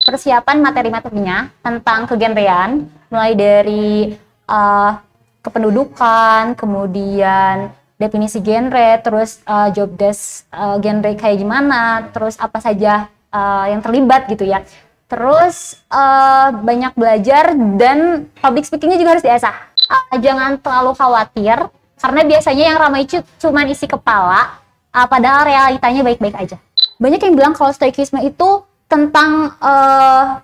persiapan materi-materinya tentang kegenrean, mulai dari kependudukan, kemudian definisi genre, terus job desk genre kayak gimana, terus apa saja yang terlibat gitu ya. Terus banyak belajar dan public speakingnya juga harus diasah. Jangan terlalu khawatir karena biasanya yang ramai cuma isi kepala, padahal realitanya baik-baik aja. Banyak yang bilang kalau stoikisme itu tentang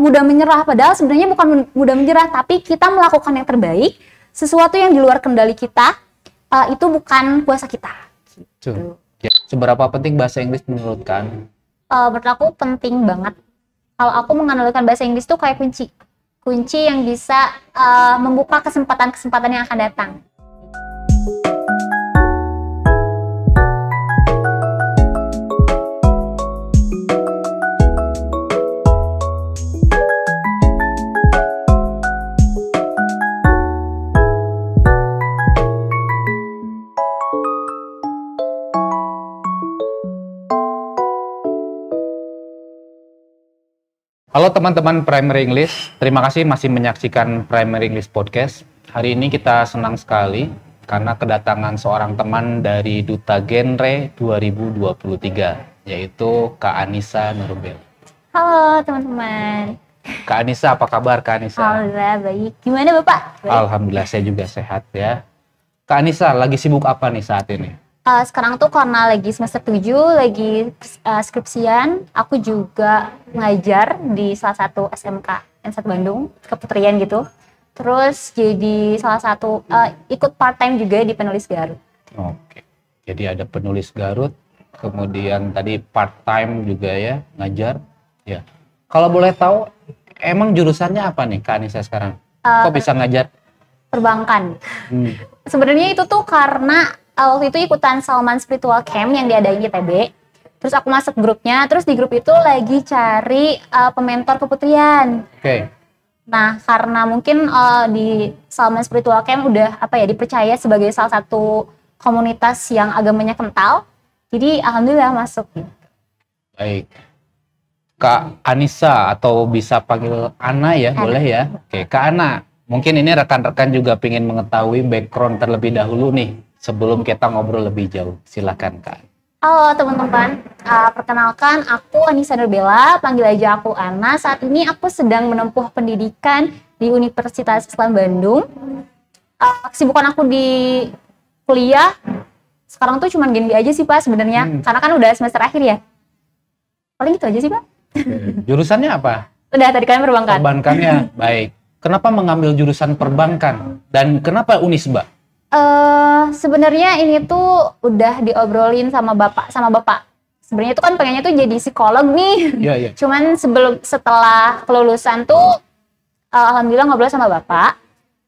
mudah menyerah, padahal sebenarnya bukan mudah menyerah, tapi kita melakukan yang terbaik. Sesuatu yang di luar kendali kita itu bukan kuasa kita. Gitu. Seberapa penting bahasa Inggris menurut Kak? Menurut aku penting banget. Kalau aku menganalogkan bahasa Inggris itu kayak kunci yang bisa membuka kesempatan-kesempatan yang akan datang. Halo teman-teman Primary English, terima kasih masih menyaksikan Primary English Podcast. Hari ini kita senang sekali karena kedatangan seorang teman dari Duta Genre 2023, yaitu Kak Anissa Nurbel. Halo teman-teman. Kak Anissa, apa kabar Kak Anissa? Alhamdulillah baik. Gimana Bapak? Baik. Alhamdulillah saya juga sehat ya. Kak Anissa, lagi sibuk apa nih saat ini? Sekarang tuh karena lagi semester 7, lagi skripsian, aku juga ngajar di salah satu SMK N1 Bandung, Keputrian gitu. Terus jadi salah satu, ikut part-time juga di Penulis Garut. Oke, jadi ada Penulis Garut, kemudian tadi part-time juga ya, ngajar. Ya. Kalau boleh tahu, emang jurusannya apa nih Kak Anissa sekarang? Kok bisa ngajar? Perbankan. Sebenarnya itu tuh karena waktu itu ikutan Salman Spiritual Camp yang diadain ITB. Terus aku masuk grupnya, terus di grup itu lagi cari pementor keputrian. Oke. Nah, karena mungkin di Salman Spiritual Camp udah dipercaya sebagai salah satu komunitas yang agamanya kental. Jadi alhamdulillah masuk. Baik. Kak Anissa atau bisa panggil Ana ya, Ana. Boleh ya? Oke, Kak Ana. Mungkin ini rekan-rekan juga pengen mengetahui background terlebih dahulu nih. Sebelum kita ngobrol lebih jauh, silakan Kak. Halo teman-teman, perkenalkan aku Anissa Nurbela, panggil aja aku Ana. Saat ini aku sedang menempuh pendidikan di Universitas Islam Bandung. Kesibukan aku di kuliah sekarang tuh cuma Gen B aja sih Pak sebenarnya, karena kan udah semester akhir ya. Paling gitu aja sih Pak. Jurusannya apa? Udah tadi kalian perbankan. Perbankannya, baik. Kenapa mengambil jurusan perbankan dan kenapa Unisba? Sebenarnya ini tuh udah diobrolin sama bapak. Sebenarnya tuh kan pengennya tuh jadi psikolog nih. Iya. Cuman setelah kelulusan tuh alhamdulillah ngobrol sama bapak.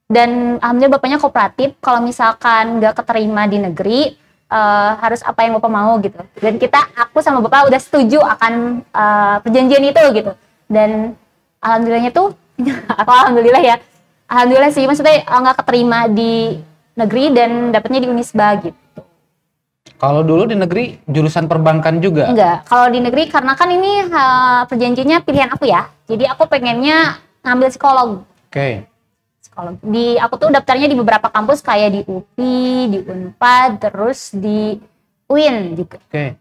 Dan alhamdulillah bapaknya kooperatif. Kalau misalkan nggak keterima di negeri, harus apa yang bapak mau gitu. Dan aku sama bapak udah setuju akan perjanjian itu gitu. Dan alhamdulillahnya tuh, alhamdulillah sih, maksudnya nggak keterima di negeri dan dapatnya di Unisba gitu. Kalau dulu di negeri jurusan perbankan juga? Enggak, kalau di negeri karena kan ini perjanjiannya pilihan aku ya. Jadi aku pengennya ngambil psikolog. Oke. Psikolog. Aku tuh daftarnya di beberapa kampus kayak di UPI, di Unpad, terus di UIN juga. Oke.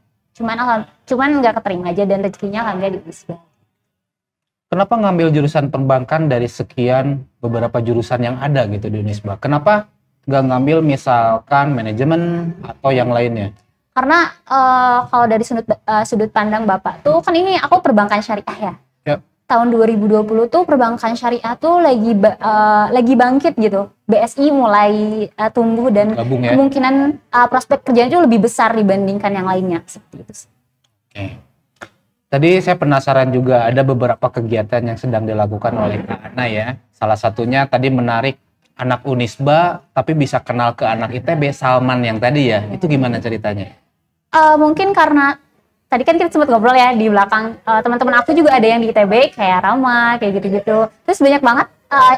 Cuman nggak keterima aja dan rezekinya alhamdulillah di Unisba. Kenapa ngambil jurusan perbankan dari sekian beberapa jurusan yang ada gitu di Unisba? Kenapa nggak ngambil misalkan manajemen atau yang lainnya? Karena kalau dari sudut pandang Bapak tuh kan ini aku perbankan syariah ya. Yep. Tahun 2020 tuh perbankan syariah tuh lagi bangkit gitu. BSI mulai tumbuh dan gabung, ya? Kemungkinan prospek kerjanya itu lebih besar dibandingkan yang lainnya seperti itu. Oke. Tadi saya penasaran juga ada beberapa kegiatan yang sedang dilakukan oleh Kak Ana ya. Salah satunya tadi menarik anak Unisba tapi bisa kenal ke anak ITB, Salman yang tadi ya. Itu gimana ceritanya? Mungkin karena tadi kan kita sempat ngobrol ya di belakang, teman-teman aku juga ada yang di ITB kayak Rama kayak gitu-gitu. Terus banyak banget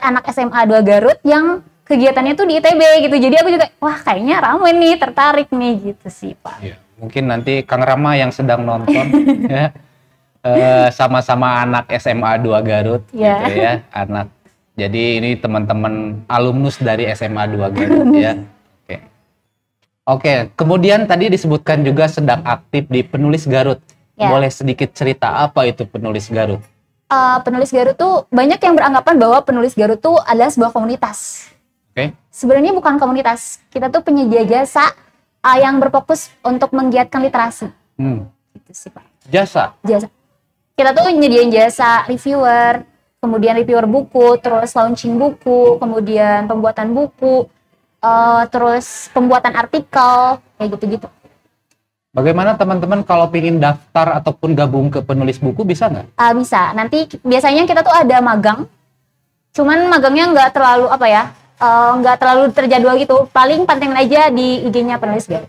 anak SMA 2 Garut yang kegiatannya tuh di ITB gitu. Jadi aku juga wah kayaknya Rama nih tertarik nih gitu sih Pak. Ya, mungkin nanti Kang Rama yang sedang nonton ya. sama-sama anak SMA 2 Garut Iya. gitu ya, anak. Jadi ini teman-teman alumnus dari SMA 2 Garut ya. Oke. Oke, kemudian tadi disebutkan juga sedang aktif di Penulis Garut. Ya. Boleh sedikit cerita apa itu Penulis Garut? Penulis Garut tuh banyak yang beranggapan bahwa Penulis Garut tuh adalah sebuah komunitas. Oke. Sebenarnya bukan komunitas. Kita tuh penyedia jasa yang berfokus untuk menggiatkan literasi. Gitu sih, Pak. Jasa. Kita tuh nyediain jasa reviewer, kemudian reviewer buku, terus launching buku, kemudian pembuatan buku, terus pembuatan artikel, kayak gitu-gitu. Bagaimana teman-teman kalau ingin daftar ataupun gabung ke Penulis Buku bisa nggak? Bisa. Nanti biasanya kita tuh ada magang, cuman magangnya nggak terlalu nggak terlalu terjadwal gitu. Paling pantengin aja di IG-nya Penulis Garut.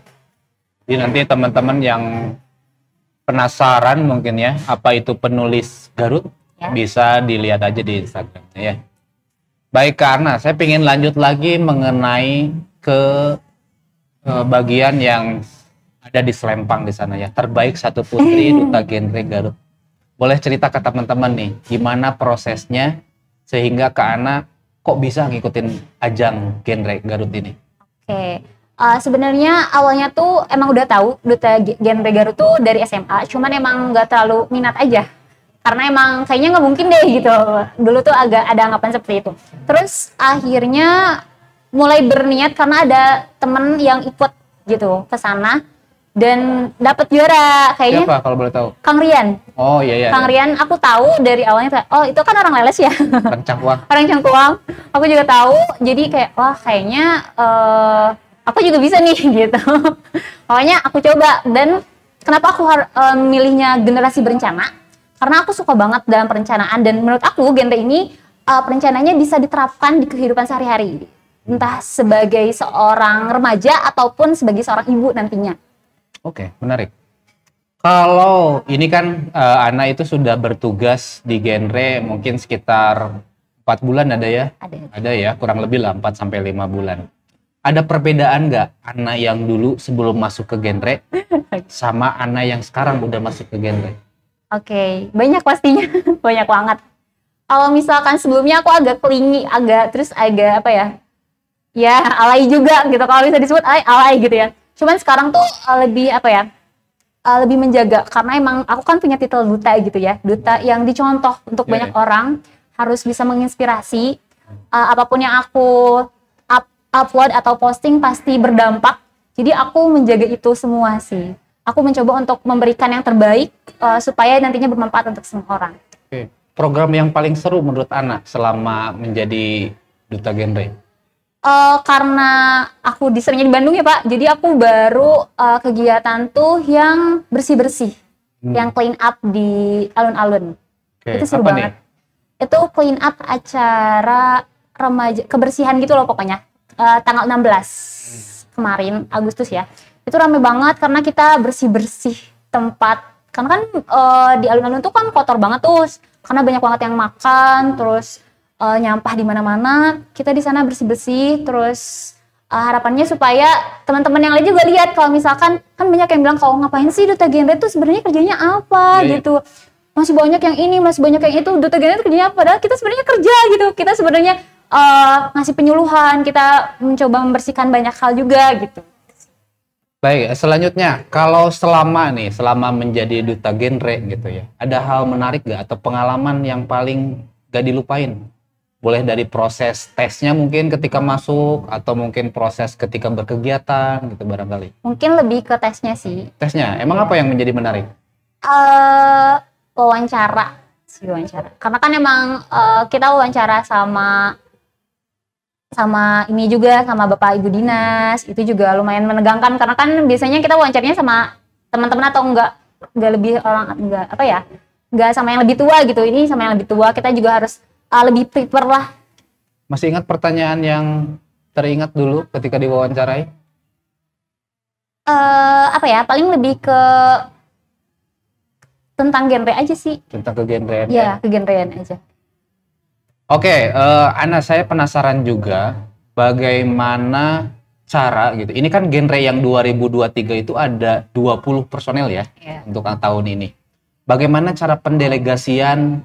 Jadi nanti teman-teman yang penasaran mungkin ya apa itu Penulis Garut, Ya. bisa dilihat aja di Instagramnya ya. Baik, karena saya ingin lanjut lagi mengenai ke bagian yang ada di selempang di sana ya, terbaik satu putri Duta Genre Garut. Boleh cerita ke teman-teman nih gimana prosesnya sehingga Kak Ana kok bisa ngikutin ajang Genre Garut ini? Oke. Sebenarnya awalnya tuh emang udah tahu Duta Genre Garut tuh dari SMA, cuman emang nggak terlalu minat aja. Karena emang kayaknya nggak mungkin deh gitu. Dulu tuh agak ada anggapan seperti itu. Terus akhirnya mulai berniat karena ada temen yang ikut gitu ke sana dan dapat juara kayaknya. Siapa kalau boleh tahu? Kang Rian. Oh iya. Kang Rian aku tahu dari awalnya, oh itu kan orang Leles ya. Orang Cangkuang. Orang Cangkuang. Aku juga tahu. Jadi kayak wah kayaknya aku juga bisa nih gitu. Makanya aku coba. Dan kenapa aku milihnya generasi berencana? Karena aku suka banget dalam perencanaan dan menurut aku genre ini perencanaannya bisa diterapkan di kehidupan sehari-hari. Entah sebagai seorang remaja ataupun sebagai seorang ibu nantinya. Oke, menarik. Kalau ini kan Ana itu sudah bertugas di genre mungkin sekitar 4 bulan ada ya? Ada ya, kurang lebih lah 4 sampai 5 bulan. Ada perbedaan nggak Ana yang dulu sebelum masuk ke genre sama Ana yang sekarang udah masuk ke genre? Oke, banyak pastinya. Banyak banget. Kalau misalkan sebelumnya aku agak kelingi, agak ya alay juga gitu. Kalau bisa disebut alay gitu ya. Cuman sekarang tuh lebih lebih menjaga karena emang aku kan punya titel duta gitu ya, duta yang dicontoh untuk banyak orang, harus bisa menginspirasi. Apapun yang aku upload atau posting pasti berdampak. Jadi aku menjaga itu semua sih. Aku mencoba untuk memberikan yang terbaik supaya nantinya bermanfaat untuk semua orang. Oke. Program yang paling seru menurut Ana selama menjadi duta genre? Karena aku disernya di Bandung ya Pak, jadi aku baru kegiatan tuh yang bersih-bersih, yang clean up di alun-alun. Itu seru banget. Itu clean up acara remaja, kebersihan gitu loh pokoknya. Tanggal 16 kemarin, Agustus ya. Itu rame banget karena kita bersih-bersih tempat. Karena kan di alun-alun tuh kan kotor banget tuh, karena banyak banget yang makan, terus nyampah di mana-mana. Kita di sana bersih-bersih, terus harapannya supaya teman-teman yang lain juga lihat kalau misalkan kan banyak yang bilang kalau ngapain sih duta genre itu sebenarnya kerjanya apa gitu. Masih banyak yang ini, masih banyak yang itu. Duta genre itu kerjanya apa? Padahal kita sebenarnya kerja gitu. Kita sebenarnya ngasih penyuluhan, kita mencoba membersihkan banyak hal juga gitu. Baik, selanjutnya kalau selama menjadi duta genre gitu ya, ada hal menarik gak atau pengalaman yang paling gak dilupain? Boleh dari proses tesnya mungkin ketika masuk atau mungkin proses ketika berkegiatan gitu barangkali. Mungkin lebih ke tesnya sih. Tesnya, emang apa yang menjadi menarik? Wawancara. Karena kan emang kita wawancara sama ini juga sama Bapak Ibu Dinas, itu juga lumayan menegangkan karena kan biasanya kita wawancaranya sama teman-teman atau enggak lebih orang enggak sama yang lebih tua gitu. Ini sama yang lebih tua, kita juga harus lebih prepare lah. Masih ingat pertanyaan yang teringat dulu ketika diwawancarai? Paling lebih ke tentang genre aja sih. Tentang kegenrean ya? Kegenrean aja. Oke, Ana, saya penasaran juga bagaimana cara gitu. Ini kan genre yang 2023 itu ada 20 personel ya untuk tahun ini. bagaimana cara pendelegasian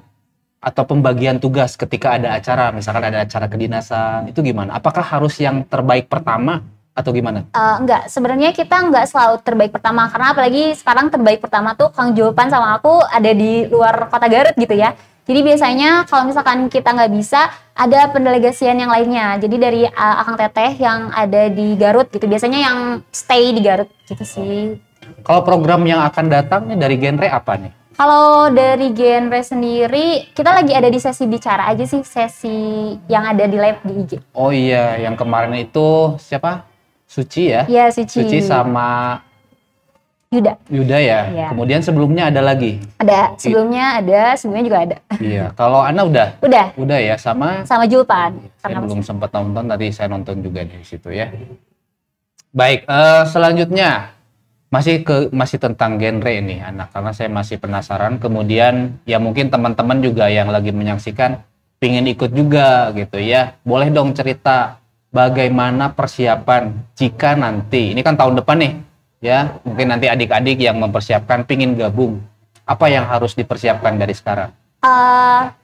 atau pembagian tugas ketika ada acara, misalkan ada acara kedinasan, itu gimana? Apakah harus yang terbaik pertama atau gimana? Enggak, sebenarnya kita enggak selalu terbaik pertama, karena apalagi sekarang terbaik pertama tuh Kang Julpan sama aku ada di luar kota Garut gitu ya. Jadi biasanya kalau misalkan kita nggak bisa, ada pendelegasian yang lainnya. Jadi dari Akang Teteh yang ada di Garut gitu, biasanya yang stay di Garut gitu sih. Kalau program yang akan datang nih dari genre apa nih? Kalau dari genre sendiri, kita lagi ada di sesi bicara aja sih, sesi yang ada di live di IG. Oh iya, yang kemarin itu siapa? Suci ya? Iya, Suci. Suci sama Yuda ya. Iya. Kemudian sebelumnya ada lagi. Ada, sebelumnya juga ada. Iya. Kalau Ana udah? Udah ya, sama Julpan. saya belum sempat nonton, tadi saya nonton juga di situ ya. Baik, selanjutnya masih tentang genre ini anak, karena saya masih penasaran. Kemudian ya mungkin teman-teman juga yang lagi menyaksikan pingin ikut juga gitu ya. Boleh dong cerita bagaimana persiapan jika nanti, ini kan tahun depan nih ya, mungkin nanti adik-adik yang mempersiapkan pingin gabung, apa yang harus dipersiapkan dari sekarang?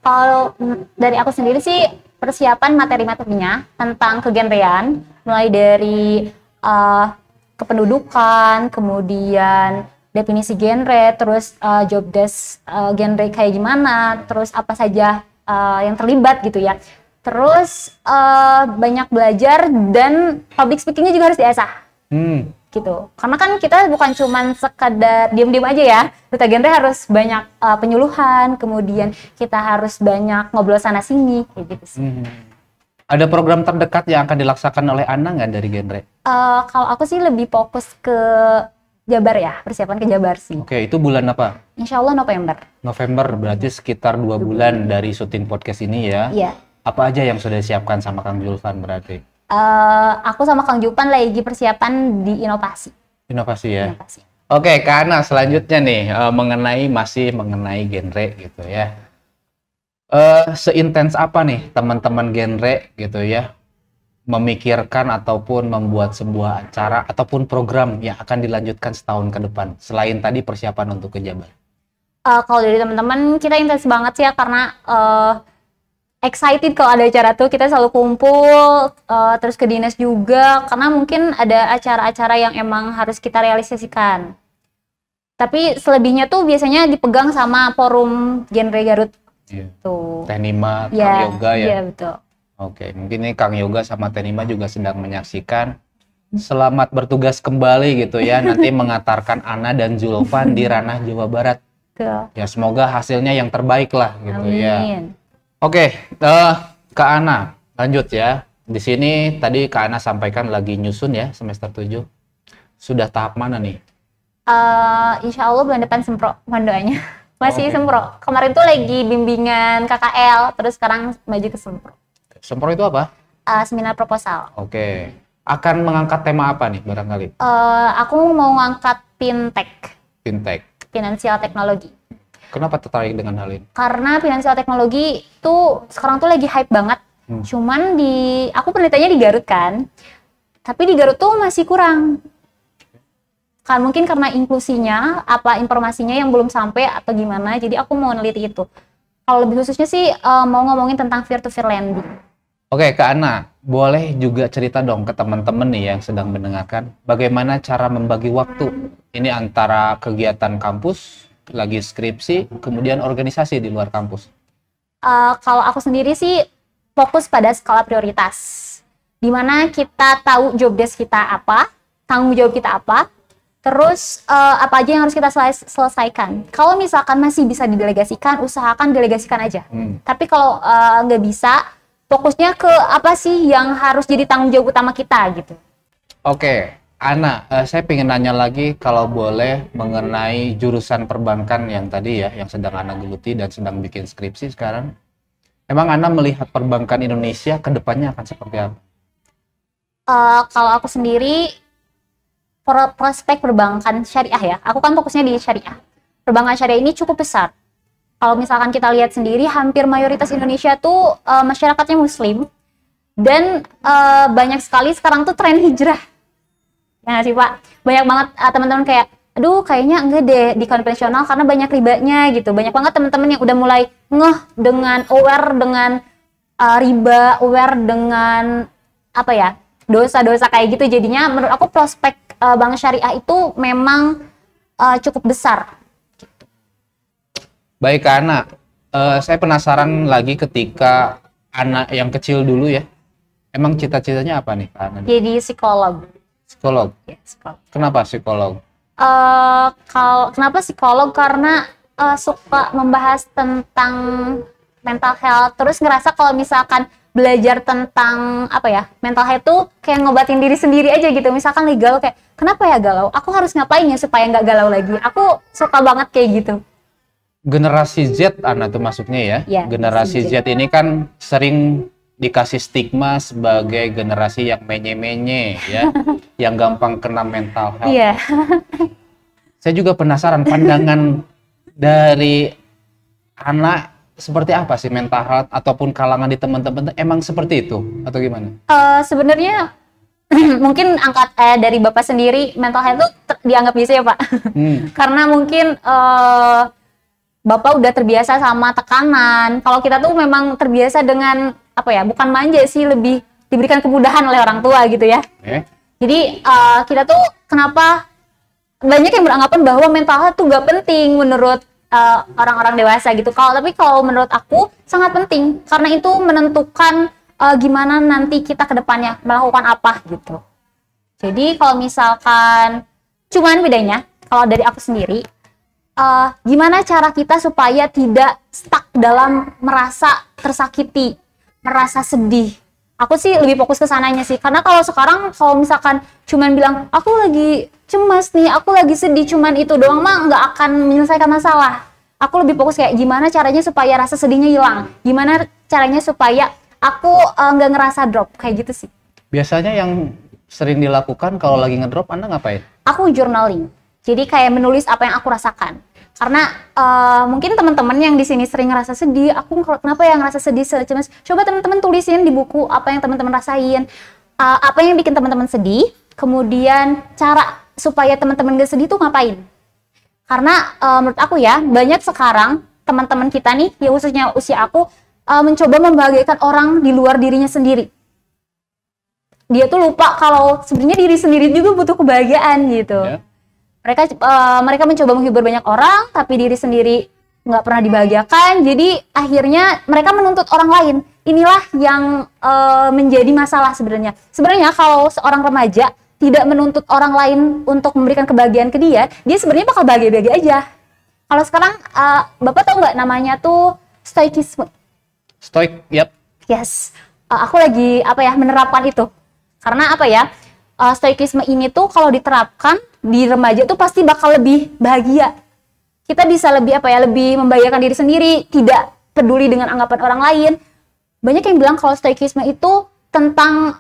Kalau dari aku sendiri sih, persiapan materi-materinya tentang kegenrean, mulai dari kependudukan, kemudian definisi genre, terus job desk genre kayak gimana, terus apa saja yang terlibat gitu ya. Terus banyak belajar, dan public speakingnya juga harus diasah. Gitu. Karena kan kita bukan cuman sekedar diam-diam aja ya. Duta Genre harus banyak penyuluhan, kemudian kita harus banyak ngobrol sana sini kayak gitu sih. Ada program terdekat yang akan dilaksanakan oleh Ana nggak dari genre? Kalau aku sih lebih fokus ke Jabar ya, persiapan ke Jabar sih. Oke, itu bulan apa? Insya Allah November. November, berarti sekitar 2 bulan dari syuting podcast ini ya? Iya. Apa aja yang sudah disiapkan sama Kang Julpan berarti? Aku sama Kang Julpan lagi persiapan di inovasi. Inovasi ya? Inovasi. Oke, Kak Ana, selanjutnya nih, masih mengenai genre gitu ya. Seintens apa nih teman-teman genre gitu ya memikirkan ataupun membuat sebuah acara ataupun program yang akan dilanjutkan setahun ke depan selain tadi persiapan untuk ke Jabar? Kalau dari teman-teman kita intens banget sih ya, karena excited kalau ada acara tuh, kita selalu kumpul, terus ke dinas juga, karena mungkin ada acara-acara yang emang harus kita realisasikan. Tapi selebihnya tuh biasanya dipegang sama forum genre Garut. Iya. Tuh. Tenima, Kang Yoga ya? Iya, betul. Oke, mungkin ini Kang Yoga sama Tenima juga sedang menyaksikan. Selamat bertugas kembali gitu ya, nanti mengantarkan Ana dan Julpan di ranah Jawa Barat. Betul. Ya semoga hasilnya yang terbaik lah gitu. Amin. Ya. Oke, Kak Ana, lanjut ya. Di sini tadi Kak Ana sampaikan lagi nyusun ya semester 7. Sudah tahap mana nih? Insya Allah bulan depan sempro, mohon doanya. Masih sempro. Kemarin tuh lagi bimbingan KKL, terus sekarang maju ke sempro. Sempro itu apa? Seminar proposal. Oke. Akan mengangkat tema apa nih barangkali? Aku mau ngangkat fintech. Fintech. Finansial teknologi. Kenapa tertarik dengan hal ini? Karena finansial teknologi tuh sekarang tuh lagi hype banget. Cuman aku penelitiannya di Garut kan, tapi di Garut tuh masih kurang. Kan mungkin karena inklusinya, apa informasinya yang belum sampai atau gimana, jadi aku mau neliti itu. Kalau lebih khususnya sih mau ngomongin tentang peer-to-peer lending. Oke, Kak Ana, boleh juga cerita dong ke teman-teman nih yang sedang mendengarkan, bagaimana cara membagi waktu ini antara kegiatan kampus, lagi skripsi, kemudian organisasi di luar kampus? Kalau aku sendiri sih fokus pada skala prioritas, dimana kita tahu job desk kita apa, tanggung jawab kita apa, terus apa aja yang harus kita selesaikan. Kalau misalkan masih bisa didelegasikan, usahakan delegasikan aja. Tapi kalau nggak bisa, fokusnya ke apa sih yang harus jadi tanggung jawab utama kita gitu. Oke, Ana, saya pengen nanya lagi kalau boleh mengenai jurusan perbankan yang tadi ya, yang sedang Ana geluti dan sedang bikin skripsi sekarang. Emang Ana melihat perbankan Indonesia ke depannya akan seperti apa? Kalau aku sendiri, prospek perbankan syariah ya, aku kan fokusnya di syariah. Perbankan syariah ini cukup besar. Kalau misalkan kita lihat sendiri, hampir mayoritas Indonesia tuh masyarakatnya Muslim, dan banyak sekali sekarang tuh tren hijrah. Ya nggak sih Pak? Banyak banget teman-teman kayak aduh kayaknya enggak deh di konvensional karena banyak ribanya gitu. Banyak banget teman-teman yang udah mulai ngeh dengan aware dengan riba, aware dengan apa ya, dosa-dosa kayak gitu. Jadinya menurut aku prospek bank syariah itu memang cukup besar. Baik Kak Ana, saya penasaran lagi ketika anak yang kecil dulu ya. Emang cita-citanya apa nih Kak Ana? Jadi psikolog. Psikolog. Ya, psikolog. Kenapa psikolog? Kenapa psikolog? Karena suka membahas tentang mental health. Terus ngerasa kalau misalkan belajar tentang apa ya, mental health tuh kayak ngobatin diri sendiri aja gitu. Misalkan lagi galau, kayak kenapa ya galau? Aku harus ngapain ya supaya nggak galau lagi? Aku suka banget kayak gitu. Generasi Z Ana tuh masuknya ya. Ya, Generasi Z ini kan sering dikasih stigma sebagai generasi yang menye-menye ya, yang gampang kena mental health. Iya. Saya juga penasaran pandangan dari anak seperti apa sih mental health ataupun kalangan di teman-teman, emang seperti itu atau gimana? Sebenarnya mungkin dari Bapak sendiri mental health itu dianggap bisa ya Pak? Karena mungkin Bapak udah terbiasa sama tekanan. Kalau kita tuh memang terbiasa dengan apa ya? Bukan manja sih, lebih diberikan kemudahan oleh orang tua gitu ya. Jadi kita tuh kenapa banyak yang beranggapan bahwa mental health tuh gak penting menurut orang-orang dewasa gitu. Tapi kalau menurut aku sangat penting karena itu menentukan gimana nanti kita ke depannya melakukan apa gitu. Jadi kalau misalkan cuman bedanya kalau dari aku sendiri, gimana cara kita supaya tidak stuck dalam merasa tersakiti, merasa sedih. Aku sih lebih fokus ke sananya sih, karena kalau sekarang kalau misalkan cuman bilang aku lagi cemas nih, aku lagi sedih, cuman itu doang mah nggak akan menyelesaikan masalah. Aku lebih fokus kayak gimana caranya supaya rasa sedihnya hilang, gimana caranya supaya aku nggak ngerasa drop, kayak gitu sih. Biasanya yang sering dilakukan kalau lagi ngedrop Anda ngapain? Aku journaling. Jadi kayak menulis apa yang aku rasakan. Karena mungkin teman-teman yang di sini sering ngerasa sedih, aku kenapa ya ngerasa sedih, cemas. Coba teman-teman tulisin di buku apa yang teman-teman rasain, apa yang bikin teman-teman sedih, kemudian cara supaya teman-teman gak sedih tuh ngapain. Karena menurut aku ya, banyak sekarang teman-teman kita nih, ya khususnya usia aku, mencoba membahagiakan orang di luar dirinya sendiri. Dia tuh lupa kalau sebenarnya diri sendiri juga butuh kebahagiaan gitu. Yeah. Mereka mencoba menghibur banyak orang, tapi diri sendiri nggak pernah dibahagiakan. Jadi akhirnya mereka menuntut orang lain. Inilah yang menjadi masalah sebenarnya. Sebenarnya kalau seorang remaja tidak menuntut orang lain untuk memberikan kebahagiaan ke dia sebenarnya bakal bahagia-bahagia aja. Kalau sekarang Bapak tahu nggak namanya tuh stoikisme? Stoik, yep. Yes. Aku lagi menerapkan itu. Karena stoikisme ini tuh kalau diterapkan di remaja tuh pasti bakal lebih bahagia. Kita bisa lebih lebih membahagiakan diri sendiri, tidak peduli dengan anggapan orang lain. Banyak yang bilang kalau stoikisme itu tentang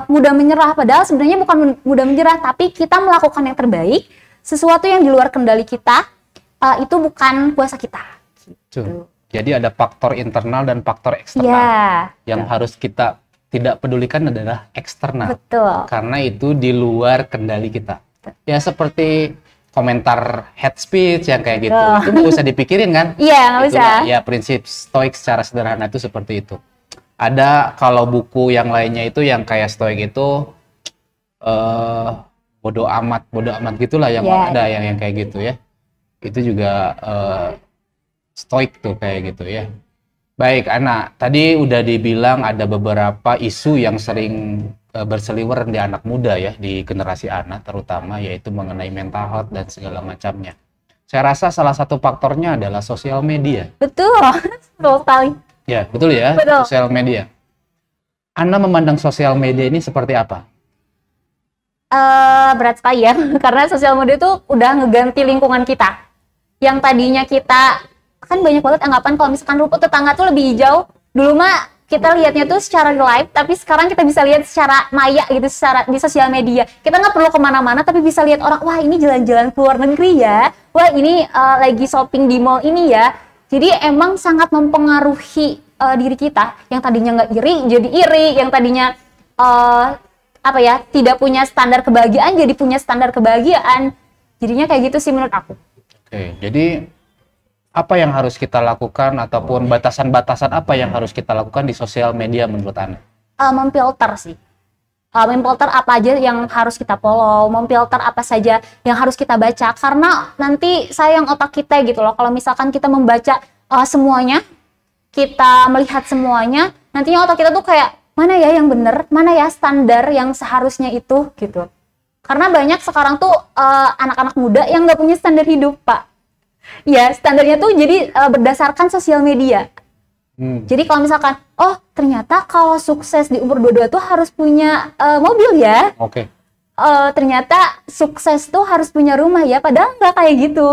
mudah menyerah, padahal sebenarnya bukan mudah menyerah, tapi kita melakukan yang terbaik. Sesuatu yang di luar kendali kita itu bukan kuasa kita. Gitu. Jadi ada faktor internal dan faktor eksternal. Yang harus kita tidak pedulikan adalah eksternal. Betul. Karena itu di luar kendali kita. Ya seperti komentar hate speech yang kayak gitu. Itu nggak usah dipikirin kan? Iya, nggak usah. Ya prinsip stoik secara sederhana itu seperti itu. Ada kalau buku yang lainnya itu yang kayak stoik itu bodo amat gitulah yang ada yang kayak gitu ya. Itu juga stoik tuh kayak gitu ya. Baik, Ana, tadi udah dibilang ada beberapa isu yang sering berseliweran di anak muda ya, di generasi Ana terutama, yaitu mengenai mental health dan segala macamnya. Saya rasa salah satu faktornya adalah sosial media. Betul, betul sekali. Ya, betul ya, betul. Sosial media. Ana memandang sosial media ini seperti apa? Berat sekali ya, karena sosial media itu udah ngeganti lingkungan kita. Yang tadinya kita kan banyak banget anggapan kalau misalkan rumput tetangga tuh lebih hijau. Dulu mah kita lihatnya tuh secara live, tapi sekarang kita bisa lihat secara maya gitu, secara di sosial media. Kita nggak perlu kemana-mana, tapi bisa lihat orang, wah ini jalan-jalan ke luar negeri ya, wah ini lagi shopping di mall ini ya. Jadi emang sangat mempengaruhi diri kita. Yang tadinya nggak iri jadi iri, yang tadinya tidak punya standar kebahagiaan jadi punya standar kebahagiaan. Jadinya kayak gitu sih menurut aku. Oke, jadi apa yang harus kita lakukan ataupun batasan-batasan apa yang harus kita lakukan di sosial media menurut Anda? Memfilter sih. Memfilter apa aja yang harus kita follow, memfilter apa saja yang harus kita baca, karena nanti sayang otak kita gitu loh kalau misalkan kita membaca semuanya, kita melihat semuanya, nantinya otak kita tuh kayak mana ya yang bener, mana ya standar yang seharusnya itu gitu. Karena banyak sekarang tuh anak-anak muda yang nggak punya standar hidup, Pak. Ya, standarnya tuh jadi berdasarkan sosial media. Jadi kalau misalkan, oh ternyata kalau sukses di umur 22 tuh harus punya mobil ya. Oke. Ternyata sukses tuh harus punya rumah ya, padahal nggak kayak gitu.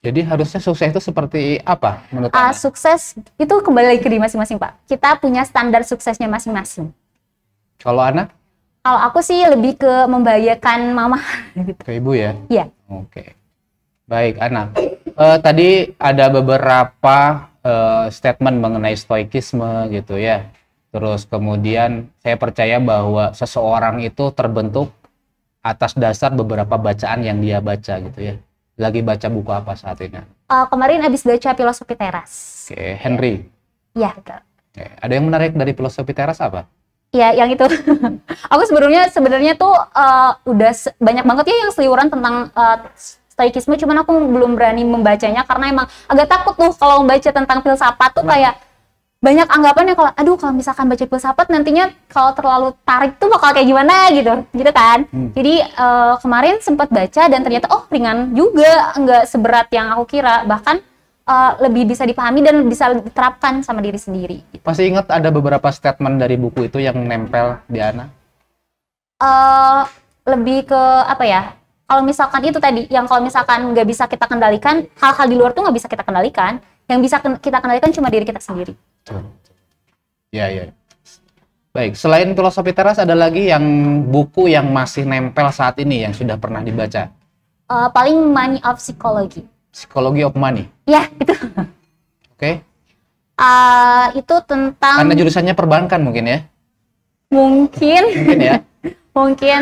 Jadi harusnya sukses itu seperti apa menurut Anda? Sukses itu kembali lagi ke diri masing-masing, Pak. Kita punya standar suksesnya masing-masing. Kalau Ana? Kalau aku sih lebih ke membahagiakan mama. Gitu. Ke ibu ya? Iya. Oke. Baik, Ana. Tadi ada beberapa statement mengenai stoikisme gitu ya. Terus kemudian saya percaya bahwa seseorang itu terbentuk atas dasar beberapa bacaan yang dia baca gitu ya. Lagi baca buku apa saat ini? Kemarin habis baca Filosofi Teras. Oke, Henry. Iya, betul. Oke. Ada yang menarik dari Filosofi Teras apa? Ya, yang itu. Aku sebenarnya tuh udah banyak banget ya yang seliuran tentang stoikisme, cuman aku belum berani membacanya karena emang agak takut tuh kalau membaca tentang filsafat tuh kayak banyak anggapan yang kalau kalau misalkan baca filsafat nantinya kalau terlalu tarik tuh bakal kayak gimana gitu kan. Jadi kemarin sempat baca dan ternyata ringan juga, nggak seberat yang aku kira, bahkan lebih bisa dipahami dan bisa diterapkan sama diri sendiri gitu. Masih ingat ada beberapa statement dari buku itu yang nempel di Ana? Lebih ke apa ya, kalau misalkan itu tadi, yang kalau misalkan nggak bisa kita kendalikan, hal-hal di luar tuh nggak bisa kita kendalikan, yang bisa kita kendalikan cuma diri kita sendiri. Ya. Baik, selain Filosofi Teras ada lagi yang buku yang masih nempel saat ini yang sudah pernah dibaca? Paling Money of Psychology. Psychology of Money? Ya, itu. Oke. Itu tentang... Karena jurusannya perbankan mungkin ya? Mungkin ya. Mungkin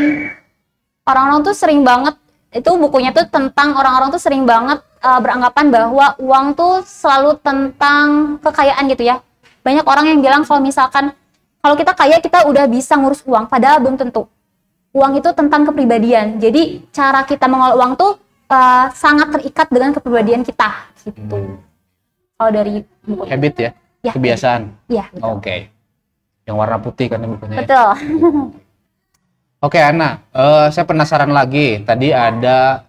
orang-orang tuh sering banget, itu bukunya tuh tentang orang-orang tuh sering banget beranggapan bahwa uang tuh selalu tentang kekayaan gitu ya. Banyak orang yang bilang kalau misalkan kalau kita kaya kita udah bisa ngurus uang, padahal belum tentu. Uang itu tentang kepribadian. Jadi cara kita mengelola uang tuh sangat terikat dengan kepribadian kita gitu. Kalau dari buku habit ya? Kebiasaan. Iya. Oke. Yang warna putih kan bukunya. Betul. Oke, Ana, saya penasaran lagi. Tadi ada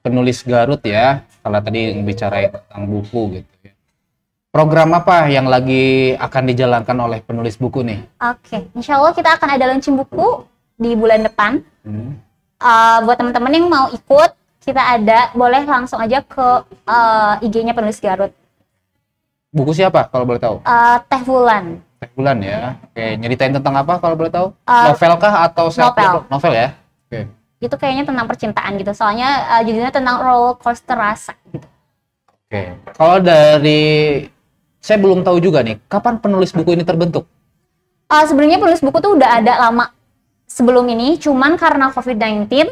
penulis Garut ya, kalau tadi bicara tentang buku gitu ya. Program apa yang lagi akan dijalankan oleh penulis buku nih? Oke, insya Allah kita akan ada launching buku di bulan depan. Buat teman-teman yang mau ikut, kita ada, boleh langsung aja ke IG-nya penulis Garut. Buku siapa kalau boleh tahu? Teh Wulan. Teh Wulan ya. Oke, nyeritain tentang apa kalau boleh tahu? Novel kah atau novel? Novel ya. Oke. Itu kayaknya tentang percintaan gitu. Soalnya judulnya tentang roller coaster rasa gitu. Oke. Kalau dari saya belum tahu juga nih, kapan penulis buku ini terbentuk? Sebenarnya penulis buku tuh udah ada lama sebelum ini, cuman karena COVID-19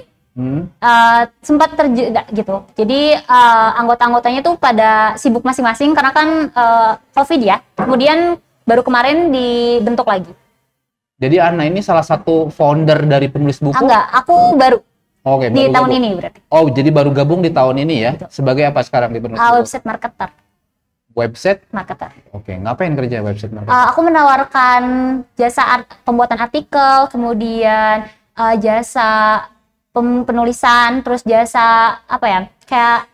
sempat terjeda gitu. Jadi anggota-anggotanya tuh pada sibuk masing-masing karena kan COVID ya. Kemudian baru kemarin dibentuk lagi. Jadi Ana ini salah satu founder dari penulis buku? Enggak, aku baru. Oke, di tahun ini berarti. Oh, jadi baru gabung di tahun ini ya? Betul. Sebagai apa sekarang di penulis buku? Website marketer. Website? Marketer. Oke, ngapain kerja website marketer? Aku menawarkan jasa pembuatan artikel, kemudian jasa penulisan, terus jasa apa ya, kayak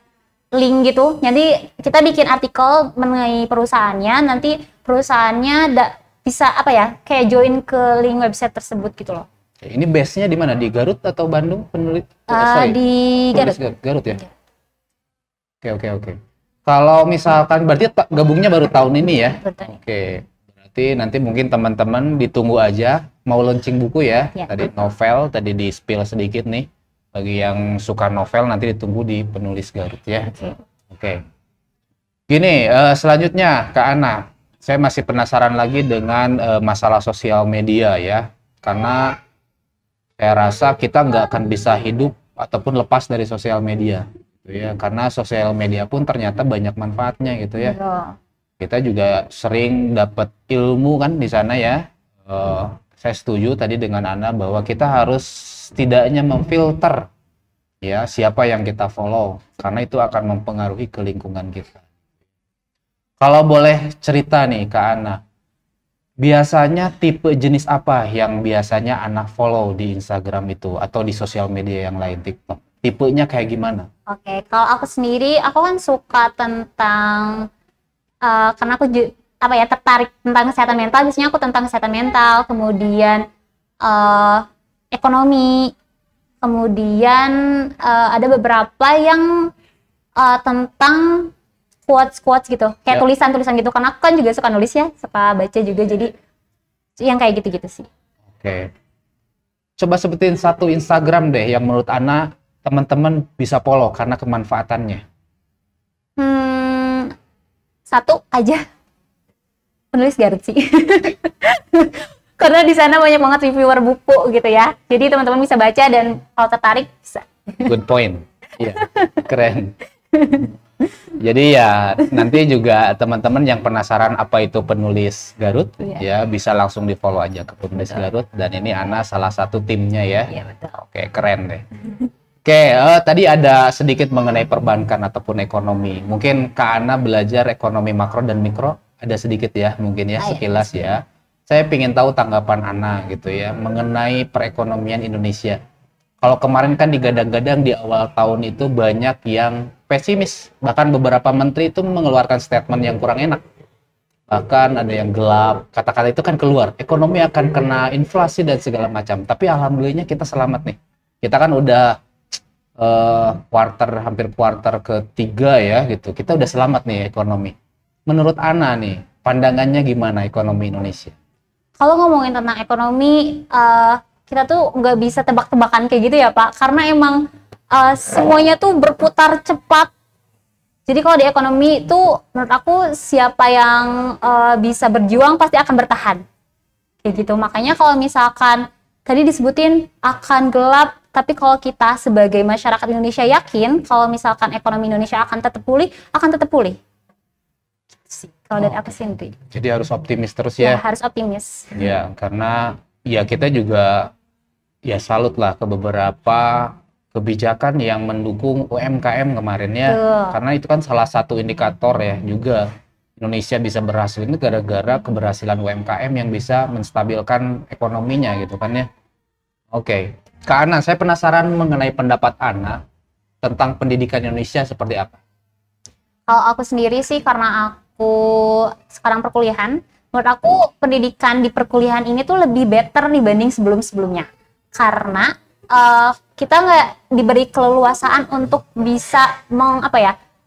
link gitu. Jadi kita bikin artikel mengenai perusahaannya, nanti perusahaannya bisa apa ya, kayak join ke link website tersebut gitu loh. Ini base-nya di mana? Di Garut atau Bandung penulis? Di Garut. Garut ya? Oke. Kalau misalkan berarti gabungnya baru tahun ini ya? Betul. Oke. Berarti nanti mungkin teman-teman ditunggu aja mau launching buku ya. Tadi novel, tadi di spill sedikit nih. Bagi yang suka novel nanti ditunggu di penulis Garut ya. Oke. Gini, selanjutnya Kak Ana. Saya masih penasaran lagi dengan masalah sosial media ya. Karena saya rasa kita nggak akan bisa hidup ataupun lepas dari sosial media gitu ya, karena sosial media pun ternyata banyak manfaatnya gitu ya. Kita juga sering dapat ilmu kan di sana ya. Saya setuju tadi dengan Ana bahwa kita harus setidaknya memfilter ya siapa yang kita follow, karena itu akan mempengaruhi ke lingkungan kita. Kalau boleh cerita nih Kak Ana, biasanya tipe jenis apa yang biasanya Ana follow di Instagram itu atau di sosial media yang lain, TikTok? Tipenya kayak gimana? Oke, kalau aku sendiri, aku kan suka tentang karena aku tertarik tentang kesehatan mental. Biasanya aku tentang kesehatan mental, kemudian ekonomi, kemudian ada beberapa yang tentang quotes gitu, kayak tulisan-tulisan gitu, karena aku kan juga suka nulis ya, suka baca juga, jadi yang kayak gitu-gitu sih. Oke. Coba sebutin satu Instagram deh yang menurut Ana teman-teman bisa follow karena kemanfaatannya. Satu aja, penulis Garut sih. Karena di sana banyak banget reviewer buku gitu ya, jadi teman-teman bisa baca dan kalau tertarik bisa. Good point. Iya, keren. Jadi ya nanti juga teman-teman yang penasaran apa itu penulis Garut ya bisa langsung di follow aja ke penulis Garut, dan ini Ana salah satu timnya ya. Iya betul. Oke, keren deh. Oke, tadi ada sedikit mengenai perbankan ataupun ekonomi. Mungkin Kak Ana belajar ekonomi makro dan mikro ada sedikit ya mungkin ya sekilas ya. Saya ingin tahu tanggapan Ana gitu ya mengenai perekonomian Indonesia. Kalau kemarin kan digadang-gadang di awal tahun itu banyak yang pesimis, bahkan beberapa menteri itu mengeluarkan statement yang kurang enak, bahkan ada yang gelap, kata-kata itu kan keluar, ekonomi akan kena inflasi dan segala macam. Tapi alhamdulillahnya kita selamat nih, kita kan udah hampir kuarter ketiga ya gitu, kita udah selamat nih ekonomi. Menurut Ana nih pandangannya gimana ekonomi Indonesia? Kalau ngomongin tentang ekonomi, kita tuh nggak bisa tebak-tebakan kayak gitu ya Pak, karena emang semuanya tuh berputar cepat. Jadi kalau di ekonomi itu menurut aku siapa yang bisa berjuang pasti akan bertahan kayak gitu. Makanya kalau misalkan tadi disebutin akan gelap, tapi kalau kita sebagai masyarakat Indonesia yakin kalau misalkan ekonomi Indonesia akan tetap pulih, akan tetap pulih sih kalau dari aku sendiri. Jadi harus optimis terus ya. Harus optimis ya, karena ya kita juga ya salut lah ke beberapa kebijakan yang mendukung UMKM kemarin ya. Karena itu kan salah satu indikator ya juga Indonesia bisa berhasil ini gara-gara keberhasilan UMKM yang bisa menstabilkan ekonominya gitu kan ya. Oke, Kak Ana, saya penasaran mengenai pendapat Ana tentang pendidikan Indonesia seperti apa? Kalau aku sendiri sih karena aku sekarang perkuliahan, menurut aku pendidikan di perkuliahan ini tuh lebih better dibanding sebelum-sebelumnya. Karena kita nggak diberi keleluasaan untuk bisa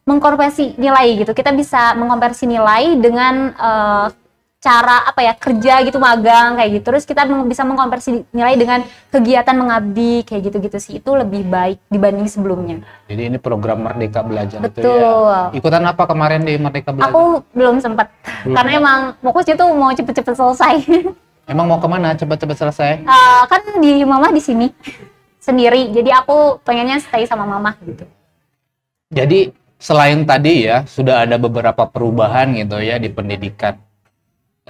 mengkonversi nilai gitu. Kita bisa mengkonversi nilai dengan cara kerja gitu, magang kayak gitu. Terus kita bisa mengkonversi nilai dengan kegiatan mengabdi kayak gitu-gitu sih. Itu lebih baik dibanding sebelumnya. Jadi ini program Merdeka Belajar. Betul. Itu ya. Ikutan apa kemarin di Merdeka Belajar? Aku belum sempat. Karena emang fokusnya tuh mau cepet-cepet selesai. Emang mau kemana? Cepet-cepet selesai? Kan di mama di sini sendiri. Jadi aku pengennya stay sama mama gitu. Jadi selain tadi ya sudah ada beberapa perubahan gitu ya di pendidikan.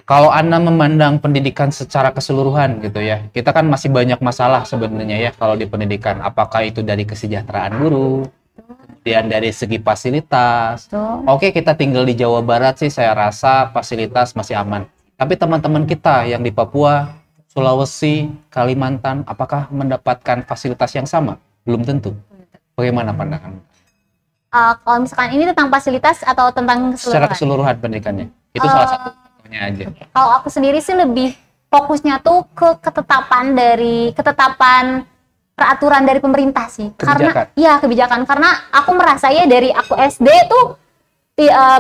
Kalau Ana memandang pendidikan secara keseluruhan gitu ya, kita kan masih banyak masalah sebenarnya ya kalau di pendidikan. Apakah itu dari kesejahteraan guru, kemudian dari segi fasilitas. Oke, kita tinggal di Jawa Barat sih saya rasa fasilitas masih aman. Tapi teman-teman kita yang di Papua, Sulawesi, Kalimantan, apakah mendapatkan fasilitas yang sama? Belum tentu. Bagaimana pandangan? Kalau misalkan ini tentang fasilitas atau tentang keseluruhan? Secara keseluruhan pendidikannya. Itu salah satu contohnya aja. Kalau aku sendiri sih lebih fokusnya tuh ke ketetapan peraturan dari pemerintah sih. Kebijakan. Karena kebijakan. Karena aku merasa ya dari aku SD tuh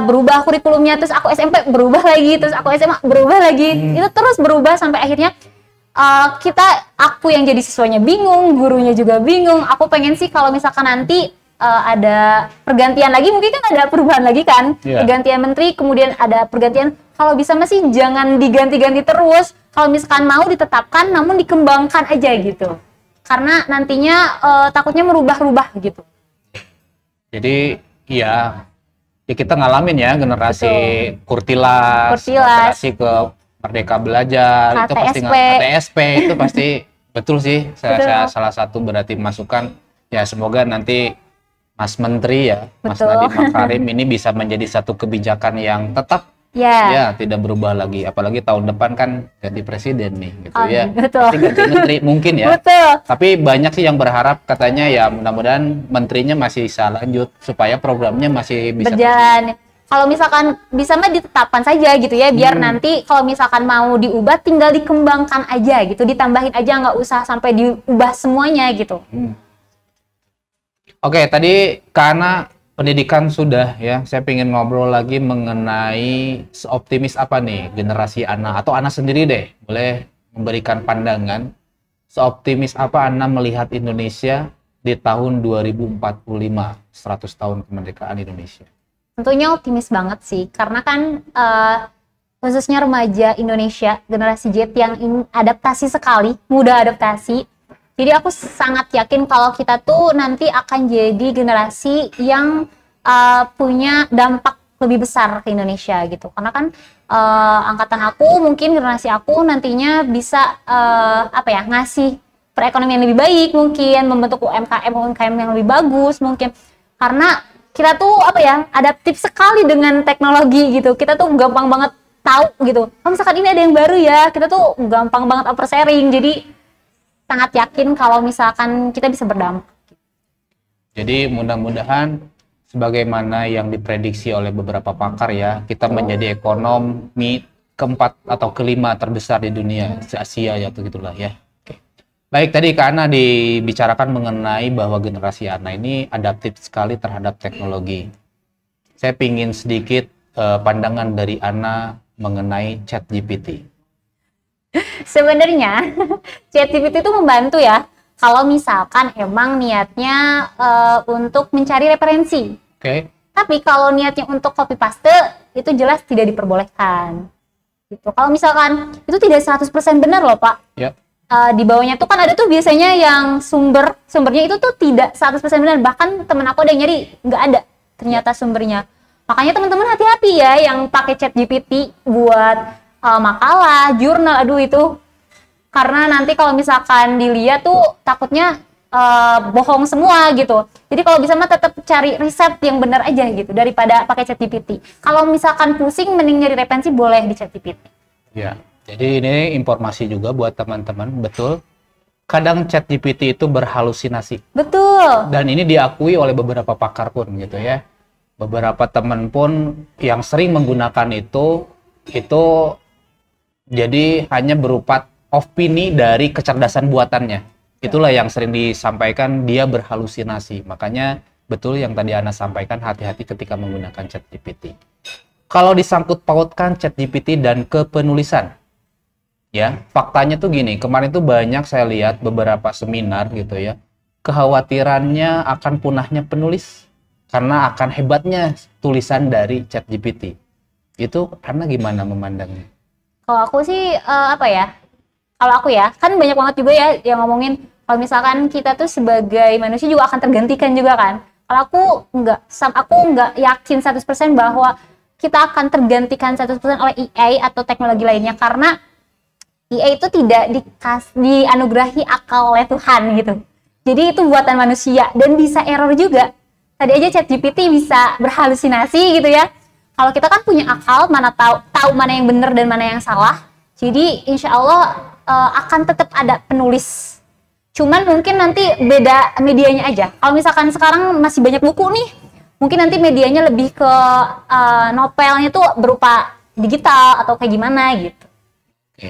berubah kurikulumnya, terus aku SMP berubah lagi, terus aku SMA berubah lagi. Itu terus berubah sampai akhirnya aku yang jadi siswanya bingung, gurunya juga bingung. Aku pengen sih kalau misalkan nanti ada pergantian lagi, mungkin kan ada perubahan lagi kan, pergantian menteri, kemudian ada pergantian, kalau bisa masih jangan diganti-ganti terus, kalau misalkan mau ditetapkan namun dikembangkan aja gitu. karena nantinya takutnya merubah-rubah gitu. Jadi ya kita ngalamin ya generasi Betul. Kurtilas, generasi ke Merdeka Belajar, itu pasti KTSP. KTSP itu pasti betul sih. Saya Betul. salah satu berarti masukan ya, semoga nanti Mas Menteri ya, Mas Betul. Nadiem Makarim ini bisa menjadi satu kebijakan yang tetap Ya. ya tidak berubah lagi. Apalagi tahun depan kan ganti presiden nih gitu ya. Betul. Pasti ganti menteri mungkin ya. Betul. Tapi banyak sih yang berharap katanya ya mudah-mudahan menterinya masih bisa lanjut supaya programnya masih bisa Berjalan. Kalau misalkan bisa mah ditetapkan saja gitu ya, biar nanti kalau misalkan mau diubah tinggal dikembangkan aja gitu, ditambahin aja, nggak usah sampai diubah semuanya gitu. Oke, tadi karena pendidikan sudah ya, saya ingin ngobrol lagi mengenai seoptimis apa nih generasi Ana atau Ana sendiri deh, boleh memberikan pandangan seoptimis apa Ana melihat Indonesia di tahun 2045, 100 tahun kemerdekaan Indonesia. Tentunya optimis banget sih, karena kan khususnya remaja Indonesia, generasi Z yang adaptasi sekali, mudah adaptasi. Jadi aku sangat yakin kalau kita tuh nanti akan jadi generasi yang punya dampak lebih besar ke Indonesia gitu. Karena kan angkatan aku, mungkin generasi aku nantinya bisa ngasih perekonomian lebih baik, mungkin membentuk UMKM yang lebih bagus mungkin. Karena kita tuh adaptif sekali dengan teknologi gitu. Kita tuh gampang banget tahu gitu. Kalau misalkan ini ada yang baru ya, kita tuh gampang banget sharing. Jadi sangat yakin kalau misalkan kita bisa berdampak. Jadi mudah-mudahan sebagaimana yang diprediksi oleh beberapa pakar ya, kita menjadi ekonomi keempat atau kelima terbesar di dunia, Asia ya, atau gitulah ya. Oke. Baik, tadi Kak Ana dibicarakan mengenai bahwa generasi Ana ini adaptif sekali terhadap teknologi. Saya pingin sedikit pandangan dari Ana mengenai ChatGPT. Sebenarnya ChatGPT itu membantu ya kalau misalkan emang niatnya untuk mencari referensi. Oke. Tapi kalau niatnya untuk copy paste itu jelas tidak diperbolehkan. Gitu. Kalau misalkan itu tidak 100% benar loh, Pak. Ya. Di bawahnya tuh kan ada tuh biasanya yang sumbernya itu tuh tidak 100% benar. Bahkan temen aku ada yang nyari nggak ada ternyata sumbernya. Makanya teman-teman hati-hati ya yang pakai ChatGPT buat makalah, jurnal, aduh itu karena nanti kalau misalkan dilihat tuh takutnya bohong semua gitu. Jadi kalau bisa mah tetap cari riset yang benar aja gitu daripada pakai ChatGPT. Kalau misalkan pusing mending nyari referensi boleh di ChatGPT. Ya, jadi ini informasi juga buat teman-teman, betul. Kadang ChatGPT itu berhalusinasi. Betul. Dan ini diakui oleh beberapa pakar pun gitu ya. Beberapa teman pun yang sering menggunakan itu jadi hanya berupa opini dari kecerdasan buatannya. Itulah yang sering disampaikan dia berhalusinasi. Makanya betul yang tadi Ana sampaikan, hati-hati ketika menggunakan ChatGPT. Kalau disangkut pautkan ChatGPT dan kepenulisan, ya faktanya tuh gini. Kemarin tuh banyak saya lihat beberapa seminar gitu ya. Kekhawatirannya akan punahnya penulis karena akan hebatnya tulisan dari ChatGPT. Itu karena gimana memandangnya? Kalau aku sih kalau aku ya, kan banyak banget juga ya yang ngomongin kalau misalkan kita tuh sebagai manusia juga akan tergantikan juga kan. Kalau aku nggak yakin 100% bahwa kita akan tergantikan 100% oleh AI atau teknologi lainnya, karena AI itu tidak dianugerahi akal oleh Tuhan gitu. Jadi itu buatan manusia dan bisa error juga. Tadi aja ChatGPT bisa berhalusinasi gitu ya. Kalau kita kan punya akal, mana tahu mana yang benar dan mana yang salah. Jadi insya Allah akan tetap ada penulis. Cuman mungkin nanti beda medianya aja. Kalau misalkan sekarang masih banyak buku nih, mungkin nanti medianya lebih ke novelnya tuh berupa digital atau kayak gimana gitu. Oke.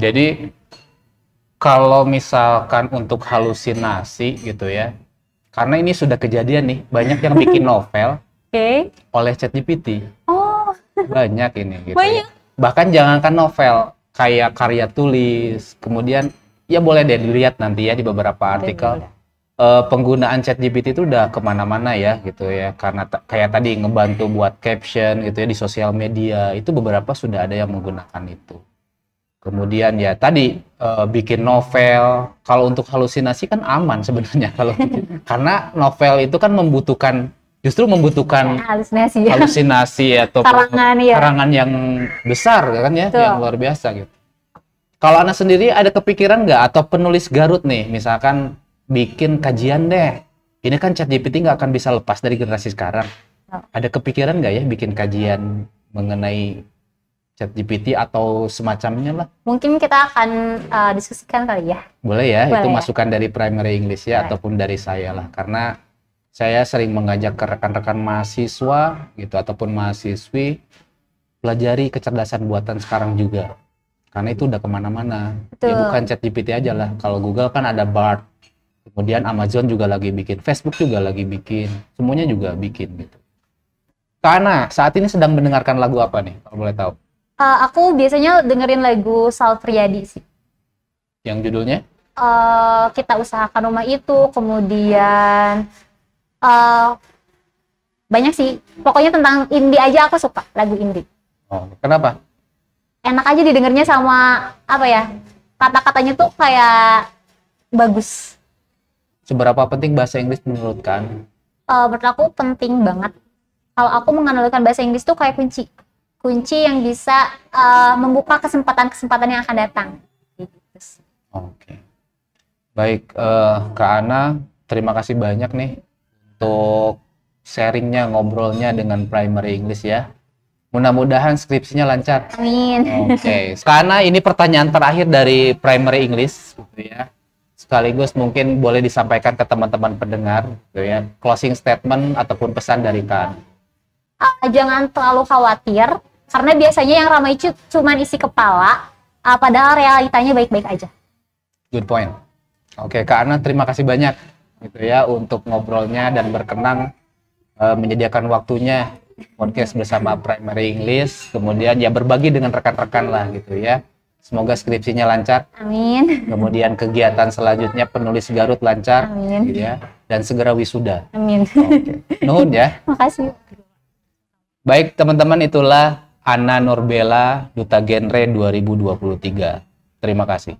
Jadi kalau misalkan untuk halusinasi gitu ya, karena ini sudah kejadian nih, banyak yang bikin novel oleh ChatGPT. Oh. Banyak ini gitu. Banyak. Ya. Bahkan jangankan novel, kayak karya tulis, kemudian ya boleh deh dilihat nanti ya di beberapa artikel. Penggunaan ChatGPT itu udah kemana-mana ya gitu ya, karena kayak tadi ngebantu buat caption gitu ya di sosial media, itu beberapa sudah ada yang menggunakan itu. Kemudian ya tadi bikin novel. Kalau untuk halusinasi kan aman sebenarnya kalau karena novel itu kan justru membutuhkan Halusinasi ya. halusinasi atau karangan yang besar kan ya, Betul. yang luar biasa gitu. Kalau Ana sendiri ada kepikiran nggak atau penulis Garut nih, misalkan bikin kajian deh. Ini kan ChatGPT nggak akan bisa lepas dari generasi sekarang. Ada kepikiran nggak ya bikin kajian mengenai ChatGPT atau semacamnya lah? Mungkin kita akan diskusikan kali ya. Boleh ya, Boleh itu ya. masukan dari Primary English ya, Boleh. ataupun dari saya lah. Karena saya sering mengajak ke rekan-rekan mahasiswa gitu, ataupun mahasiswi, pelajari kecerdasan buatan sekarang juga. Karena itu udah kemana-mana. Ya Betul. bukan ChatGPT aja lah. Kalau Google kan ada Bard. Kemudian Amazon juga lagi bikin, Facebook juga lagi bikin. Semuanya juga bikin gitu. Kak Ana, saat ini sedang mendengarkan lagu apa nih, kalau boleh tahu? Aku biasanya dengerin lagu Sal Priadi sih. Yang judulnya? Kita usahakan rumah itu, kemudian banyak sih. Pokoknya tentang indie aja aku suka lagu indie. Oh, kenapa? Enak aja didengarnya sama apa ya? Kata-katanya tuh kayak bagus. Seberapa penting bahasa Inggris menurut Kak? Menurut aku penting banget. Kalau aku mengenalkan bahasa Inggris tuh kayak kunci yang bisa membuka kesempatan-kesempatan yang akan datang. Gitu. Oke. Baik, Kak Ana, terima kasih banyak nih untuk sharingnya, ngobrolnya dengan Primary English ya. Mudah-mudahan skripsinya lancar. Amin. Oke, Kak Ana, ini pertanyaan terakhir dari Primary English, gitu ya. Sekaligus mungkin boleh disampaikan ke teman-teman pendengar, gitu ya. Closing statement ataupun pesan dari Kak Ana. Jangan terlalu khawatir, karena biasanya yang ramai itu cuma isi kepala, padahal realitanya baik-baik aja. Good point. Oke, Kak Ana, terima kasih banyak gitu ya untuk ngobrolnya dan berkenan menyediakan waktunya podcast bersama Primary English, kemudian ya berbagi dengan rekan-rekan lah gitu ya. Semoga skripsinya lancar. Amin. Kemudian kegiatan selanjutnya penulis Garut lancar. Amin. Gitu ya. Dan segera wisuda. Amin. Oke. Nuhun ya. Makasih. Baik teman-teman, itulah Ana Nurbella, Duta Genre 2023. Terima kasih.